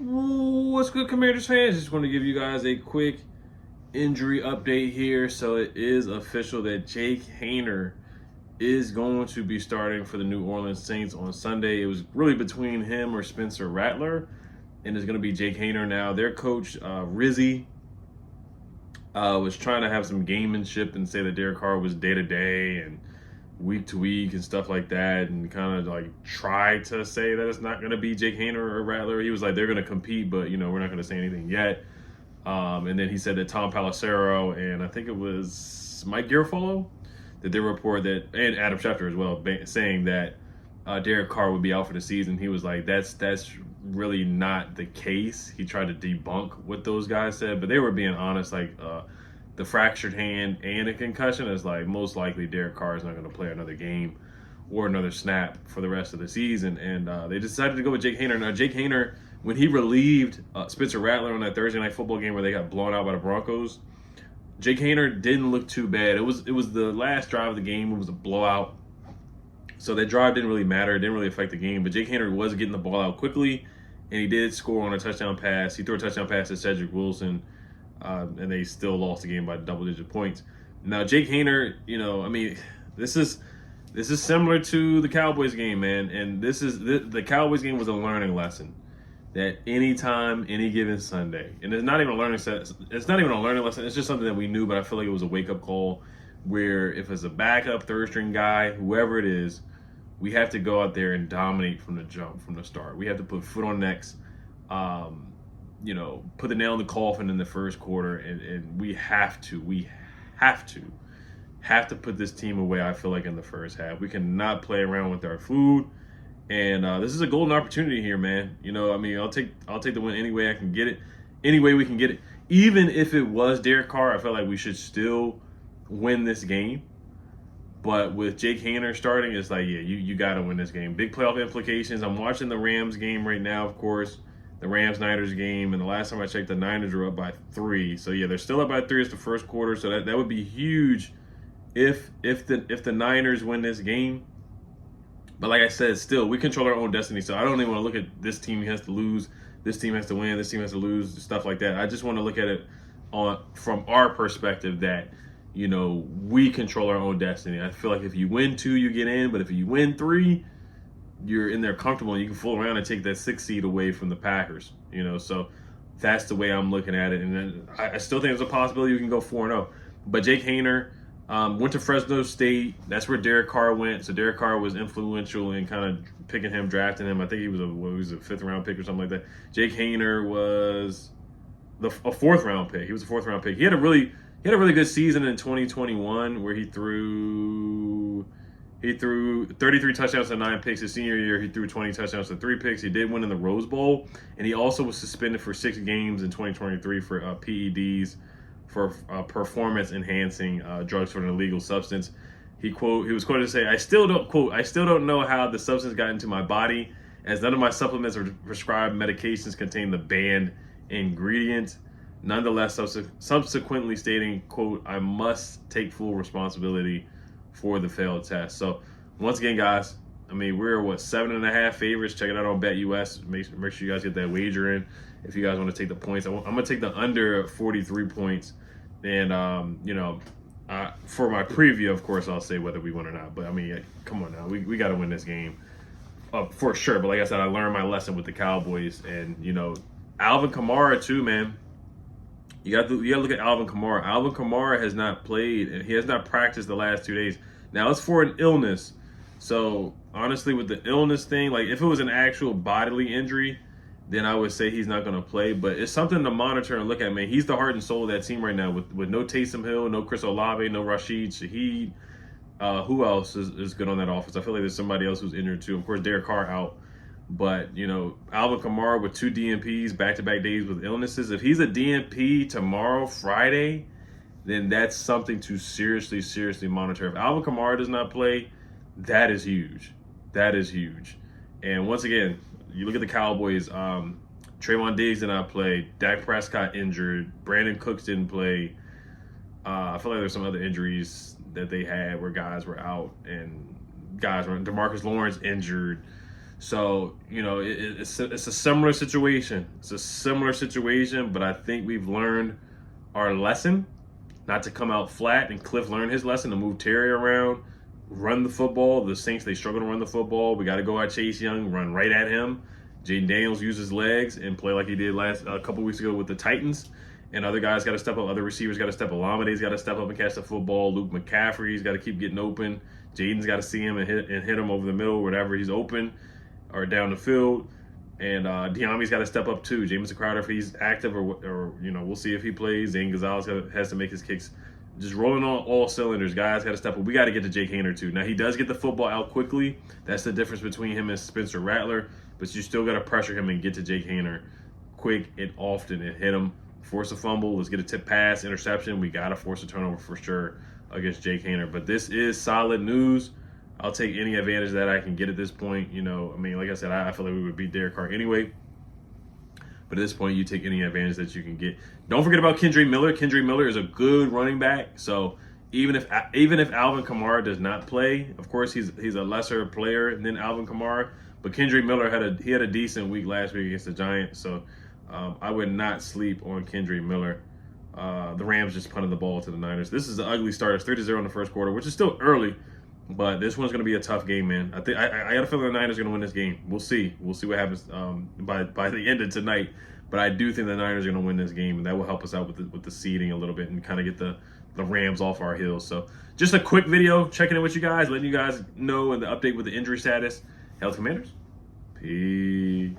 What's good, Commanders fans? Just want to give you guys a quick injury update here. So it is official that Jake Haener is going to be starting for the New Orleans Saints on Sunday. It was really between him or Spencer Rattler, and it's going to be Jake Haener now. Their coach, Rizzy, was trying to have some gamemanship and say that Derek Carr was day to day and week to week and stuff like that, and kind of like try to say that it's not going to be Jake Haener or Rattler. He was like, they're going to compete, but we're not going to say anything yet. And then he said that Tom Pelissero and I think it was Mike Garafolo that they report that, and Adam Schefter as well, saying that Derek Carr would be out for the season. He was like, that's really not the case. He tried to debunk what those guys said, but they were being honest. Like the fractured hand and a concussion is like most likely Derek Carr is not going to play another game or another snap for the rest of the season. And they decided to go with Jake Haener. Now, Jake Haener, when he relieved Spencer Rattler on that Thursday night football game where they got blown out by the Broncos, Jake Haener didn't look too bad. It was the last drive of the game. It was a blowout. So that drive didn't really matter. It didn't really affect the game. But Jake Haener was getting the ball out quickly, and he did score on a touchdown pass. He threw a touchdown pass to Cedric Wilson, and they still lost the game by double-digit points. Now, Jake Haener, this is similar to the Cowboys game, man. And the Cowboys game was a learning lesson. That anytime, any given Sunday, and it's not even a learning lesson. It's not even a learning lesson. It's just something that we knew, but I feel like it was a wake-up call. Where if it's a backup, third-string guy, whoever it is, we have to go out there and dominate from the jump, from the start. We have to put foot on necks, put the nail in the coffin in the first quarter, and we have to put this team away. I feel like in the first half, we cannot play around with our food. And this is a golden opportunity here, man. I'll take the win any way I can get it, any way we can get it. Even if it was Derek Carr, I felt like we should still win this game. But with Jake Haener starting, it's like, yeah, you got to win this game. Big playoff implications. I'm watching the Rams game right now, of course, the Rams-Niners game. And the last time I checked, the Niners were up by 3. So, yeah, they're still up by 3. It's the first quarter. So that would be huge if the Niners win this game. But like I said, still, we control our own destiny. So I don't even want to look at this team has to lose, this team has to win, this team has to lose, stuff like that. I just want to look at it from our perspective that, we control our own destiny. I feel like if you win 2, you get in. But if you win 3, you're in there comfortable and you can fool around and take that 6th seed away from the Packers. So that's the way I'm looking at it. And then I still think there's a possibility you can go 4-0. But Jake Haener went to Fresno State. That's where Derek Carr went. So Derek Carr was influential in kind of picking him, drafting him. I think he was a 5th-round pick or something like that. Jake Haener was a 4th-round pick. He was a 4th-round pick. He had a really good season in 2021 where he threw 33 touchdowns to 9 picks. His senior year, he threw 20 touchdowns to 3 picks. He did win in the Rose Bowl, and he also was suspended for 6 games in 2023 for PEDs, for performance-enhancing drugs for an illegal substance. He was quoted to say, I still don't know how the substance got into my body, as none of my supplements or prescribed medications contain the banned ingredient. Nonetheless, subsequently stating, quote, I must take full responsibility for the failed test. So, once again, guys, we're 7.5 favorites. Check it out on BetUS. Make sure you guys get that wager in if you guys want to take the points. I'm going to take the under 43 points. And, for my preview, of course, I'll say whether we win or not. But, come on now. We got to win this game for sure. But like I said, I learned my lesson with the Cowboys. And, Alvin Kamara, too, man. You got to look at Alvin Kamara. Alvin Kamara has not played. He has not practiced the last 2 days. Now, it's for an illness. So, honestly, with the illness thing, like if it was an actual bodily injury, then I would say he's not going to play. But it's something to monitor and look at, man. He's the heart and soul of that team right now with no Taysom Hill, no Chris Olave, no Rashid Shaheed. Who else is good on that offense? I feel like there's somebody else who's injured too. Of course, Derek Carr out. But, Alvin Kamara with 2 DNPs, back-to-back days with illnesses. If he's a DNP tomorrow, Friday, then that's something to seriously monitor. If Alvin Kamara does not play, that is huge. That is huge. And once again, you look at the Cowboys, Trayvon Diggs did not play. Dak Prescott injured. Brandon Cooks didn't play. I feel like there's some other injuries that they had where guys were out and guys were – DeMarcus Lawrence injured. So, it's a similar situation. It's a similar situation, but I think we've learned our lesson not to come out flat. And Cliff learned his lesson to move Terry around, run the football. The Saints, they struggle to run the football. We got to go at Chase Young, run right at him. Jaden Daniels use his legs and play like he did a couple weeks ago with the Titans. And other guys got to step up. Other receivers got to step up. Lamade's got to step up and catch the football. Luke McCaffrey's got to keep getting open. Jaden's got to see him and hit him over the middle wherever he's open or down the field. And Diami's got to step up too. Jamison Crowder, if he's active, or we'll see if he plays. Zane Gonzalez has to make his kicks. Just rolling on all cylinders. Guys got to step up. We got to get to Jake Haener too. Now, he does get the football out quickly. That's the difference between him and Spencer Rattler. But you still got to pressure him and get to Jake Haener quick and often and hit him. Force a fumble. Let's get a tip pass, interception. We got to force a turnover for sure against Jake Haener. But this is solid news. I'll take any advantage that I can get at this point. Like I said, I feel like we would beat Derek Carr anyway. But at this point, you take any advantage that you can get. Don't forget about Kendre Miller. Kendre Miller is a good running back. So even if Alvin Kamara does not play, of course he's a lesser player than Alvin Kamara. But Kendre Miller had a decent week last week against the Giants. So I would not sleep on Kendre Miller. The Rams just punted the ball to the Niners. This is an ugly start. It's 3-0 in the first quarter, which is still early. But this one's going to be a tough game, man. I got a feeling the Niners are going to win this game. We'll see. We'll see what happens by the end of tonight. But I do think the Niners are going to win this game, and that will help us out with the seeding a little bit and kind of get the Rams off our heels. So just a quick video checking in with you guys, letting you guys know and the update with the injury status. Hail to Commanders. Peace.